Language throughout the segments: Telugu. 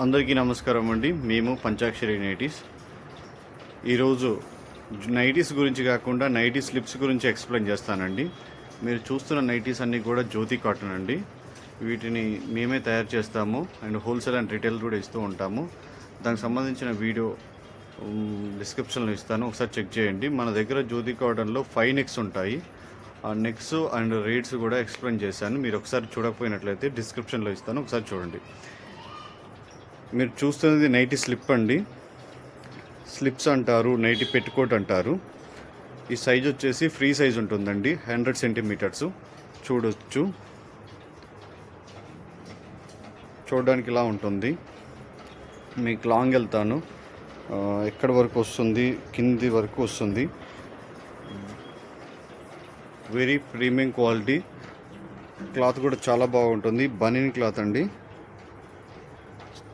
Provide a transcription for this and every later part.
అందరికీ నమస్కారం అండి. మేము పంచాక్షరి నైటీస్. ఈరోజు నైటీస్ గురించి కాకుండా నైటీ స్లిప్స్ గురించి ఎక్స్ప్లెయిన్ చేస్తానండి. మీరు చూస్తున్న నైటీస్ అన్నీ కూడా జ్యోతి కాటన్ అండి. వీటిని మేమే తయారు చేస్తాము అండ్ హోల్సేల్ అండ్ రిటైల్ కూడా ఇస్తూ ఉంటాము. దానికి సంబంధించిన వీడియో డిస్క్రిప్షన్లో ఇస్తాను, ఒకసారి చెక్ చేయండి. మన దగ్గర జ్యోతి కాటన్లో 5 నెక్స్ ఉంటాయి. ఆ నెక్స్ అండ్ రేట్స్ కూడా ఎక్స్ప్లెయిన్ చేశాను. మీరు ఒకసారి చూడకపోయినట్లయితే డిస్క్రిప్షన్లో ఇస్తాను, ఒకసారి చూడండి. మీరు చూస్తున్నది నైటీ స్లిప్ అండి. స్లిప్స్ అంటారు, నైటీ పెట్టుకోట్ అంటారు. ఈ సైజ్ వచ్చేసి ఫ్రీ సైజ్ ఉంటుందండి, 100 సెంటీమీటర్స్. చూడడానికి ఇలా ఉంటుంది. మీకు లాంగ్ వెళ్తాను, ఎక్కడి వరకు వస్తుంది, కింది వరకు వస్తుంది. Very premium quality. క్లాత్ కూడా చాలా బాగుంటుంది. బనీన్ క్లాత్ అండి,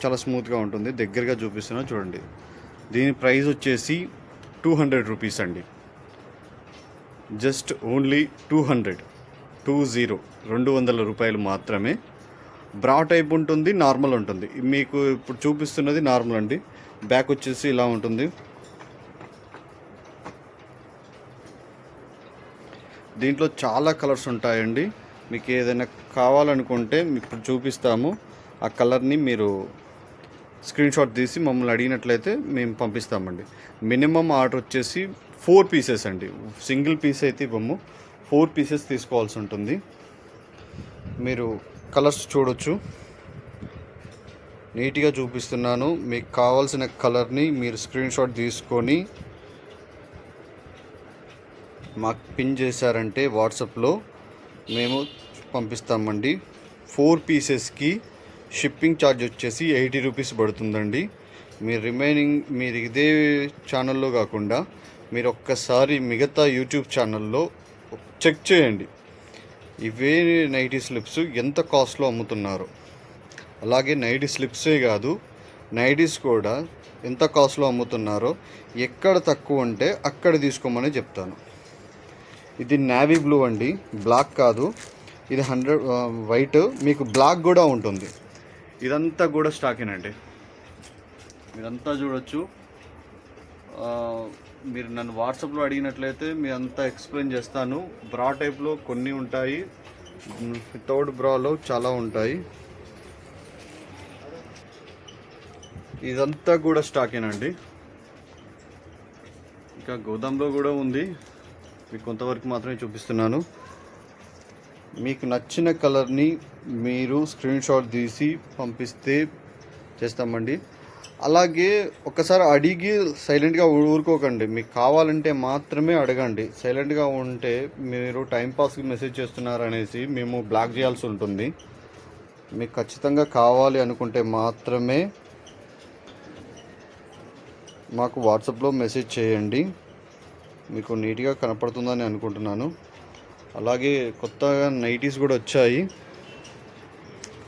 చాలా స్మూత్గా ఉంటుంది. దగ్గరగా చూపిస్తున్నా చూడండి. దీని ప్రైస్ వచ్చేసి 200 రూపీస్ అండి. జస్ట్ ఓన్లీ 200 రూపాయలు మాత్రమే. బ్రా టైప్ ఉంటుంది, నార్మల్ ఉంటుంది. మీకు ఇప్పుడు చూపిస్తున్నది నార్మల్ అండి. బ్యాక్ వచ్చేసి ఇలా ఉంటుంది. దీంట్లో చాలా కలర్స్ ఉంటాయండి. మీకు ఏదైనా కావాలనుకుంటే ఇప్పుడు చూపిస్తాము. ఆ కలర్ని మీరు స్క్రీన్ షాట్ తీసి మమ్మల్ని అడిగినట్లయితే మేము పంపిస్తామండి. మినిమం ఆర్డర్ వచ్చేసి 4 పీసెస్ అండి. సింగిల్ పీస్ అయితే ఇవ్వము, 4 పీసెస్ తీసుకోవాల్సి ఉంటుంది. మీరు కలర్స్ చూడొచ్చు, నీట్గా చూపిస్తున్నాను. మీకు కావాల్సిన కలర్ని మీరు స్క్రీన్ షాట్ తీసుకొని మాకు పిన్ చేశారంటే వాట్సాప్లో మేము పంపిస్తామండి. 4 పీసెస్కి షిప్పింగ్ ఛార్జ్ వచ్చేసి 80 రూపీస్ పడుతుందండి. మీరు ఇదే ఛానల్లో కాకుండా మీరు ఒక్కసారి మిగతా యూట్యూబ్ ఛానల్లో చెక్ చేయండి. ఇవే నైటీ స్లిప్స్ ఎంత కాస్ట్లో అమ్ముతున్నారు. అలాగే నైటీ స్లిప్సే కాదు, నైటీస్ కూడా ఎంత కాస్ట్లో అమ్ముతున్నారో, ఎక్కడ తక్కువ ఉంటే అక్కడ తీసుకోమని చెప్తాను. ఇది నేవీ బ్లూ అండి, బ్లాక్ కాదు. ఇది 100 వైట్. మీకు బ్లాక్ కూడా ఉంటుంది. ఇదంతా కూడా స్టాకేనండి, మీరంతా చూడొచ్చు. మీరు నన్ను వాట్సాప్లో అడిగినట్లయితే మీ అంతా ఎక్స్ప్లెయిన్ చేస్తాను. బ్రా టైప్లో కొన్ని ఉంటాయి, వితౌట్ బ్రాలో చాలా ఉంటాయి. ఇదంతా కూడా స్టాకేనండి. ఇంకా గోదాంలో కూడా ఉంది, మీకు కొంతవరకు మాత్రమే చూపిస్తున్నాను. మీకు నచ్చిన కలర్ని మీరు స్క్రీన్ షాట్ తీసి పంపిస్తే చేస్తామండి. అలాగే ఒకసారి అడిగి సైలెంట్గా ఊరుకోకండి. మీకు కావాలంటే మాత్రమే అడగండి. సైలెంట్గా ఉంటే మీరు టైంపాస్కి మెసేజ్ చేస్తున్నారనేసి మేము బ్లాక్ చేయాల్సి ఉంటుంది. మీకు ఖచ్చితంగా కావాలి అనుకుంటే మాత్రమే మాకు వాట్సాప్లో మెసేజ్ చేయండి. మీకు నీట్గా కనపడుతుందని అనుకుంటున్నాను. అలాగే కొత్తగా నైటీస్ కూడా వచ్చాయి.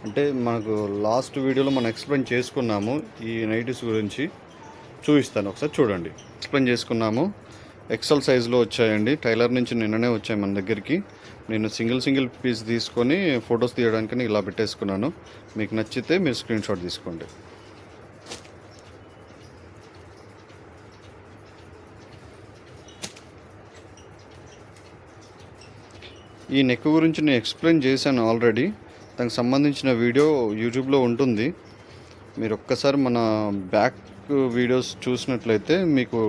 అంటే మనకు లాస్ట్ వీడియోలో మనం ఎక్స్ప్లెయిన్ చేసుకున్నాము. ఈ నైటీస్ గురించి చూపిస్తాను, ఒకసారి చూడండి. ఎక్స్ప్లెయిన్ చేసుకున్నాము. ఎక్సెల్ సైజులో వచ్చాయండి. టైలర్ నుంచి నిన్ననే వచ్చాయి మన దగ్గరికి. నేను సింగిల్ పీస్ తీసుకొని ఫొటోస్ తీయడానికి ఇలా పెట్టేసుకున్నాను. మీకు నచ్చితే మీరు స్క్రీన్ షాట్ తీసుకోండి. ఈ నెక్ గురించి నేను ఎక్స్ప్లెయిన్ చేశాను ఆల్రెడీ. దానికి సంబంధించిన వీడియో యూట్యూబ్లో ఉంటుంది. మీరు ఒక్కసారి మన బ్యాక్ వీడియోస్ చూసినట్లయితే మీకు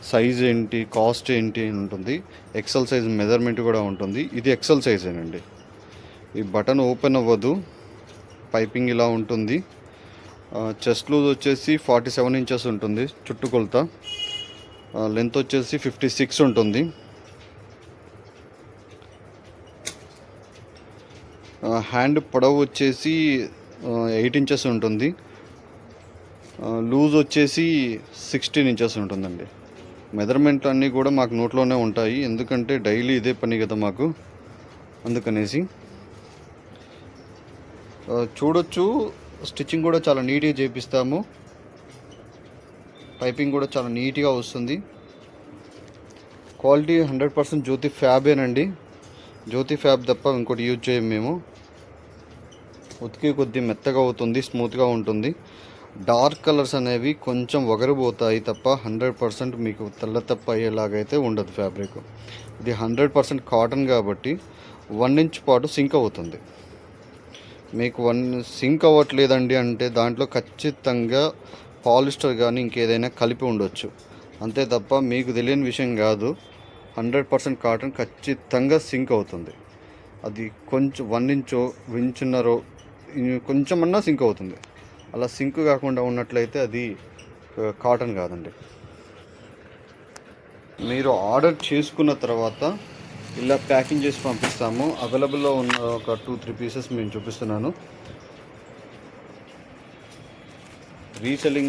సైజ్ ఏంటి, కాస్ట్ ఏంటి అని ఉంటుంది. ఎక్సెల్ సైజ్ మెజర్మెంట్ కూడా ఉంటుంది. ఇది ఎక్సెల్ సైజేనండి. ఈ బటన్ ఓపెన్ అవ్వదు, పైపింగ్ ఇలా ఉంటుంది. చెస్ట్ లూజ్ వచ్చేసి 47 ఇంచెస్ ఉంటుంది చుట్టుకొలత. లెంత్ వచ్చేసి 56 ఉంటుంది. హ్యాండ్ పొడవు వచ్చేసి 8 ఇంచెస్ ఉంటుంది. లూజ్ వచ్చేసి 16 ఇంచెస్ ఉంటుందండి. మెజర్మెంట్ అన్నీ కూడా మాకు నోట్లోనే ఉంటాయి, ఎందుకంటే డైలీ ఇదే పని కదా మాకు, అందుకనేసి. చూడొచ్చు, స్టిచ్చింగ్ కూడా చాలా నీట్గా చేపిస్తాము. పైపింగ్ కూడా చాలా నీట్గా వస్తుంది. క్వాలిటీ 100% జ్యోతి ఫ్యాబేనండి. జ్యోతి ఫ్యాబ్ తప్ప ఇంకోటి యూజ్ చేయం మేము. ఉతికి కొద్ది మెత్తగా అవుతుంది, స్మూత్గా ఉంటుంది. డార్క్ కలర్స్ అనేవి కొంచెం వగరబోతాయి తప్ప 100% మీకు తెల్ల తప్ప అయ్యేలాగైతే ఉండదు ఫ్యాబ్రిక్. ఇది 100% కాటన్ కాబట్టి 1 ఇంచ్ పాటు సింక్ అవుతుంది. మీకు సింక్ అవ్వట్లేదండి అంటే దాంట్లో ఖచ్చితంగా పాలిస్టర్ కానీ ఇంకేదైనా కలిపి ఉండొచ్చు. అంతే తప్ప మీకు తెలియని విషయం కాదు. 100% కాటన్ ఖచ్చితంగా సింక్ అవుతుంది. అది కొంచెం 1 ఇంచో ఇంచున్నరో కొంచెమన్నా సింక్ అవుతుంది. అలా సింక్ కాకుండా ఉన్నట్లయితే అది కాటన్ కాదండి. మీరు ఆర్డర్ చేసుకున్న తర్వాత ఇలా ప్యాకింగ్ చేసి పంపిస్తాము. అవైలబుల్లో ఉన్న ఒక 2-3 పీసెస్ మేము చూపిస్తున్నాను. రీసెల్లింగ్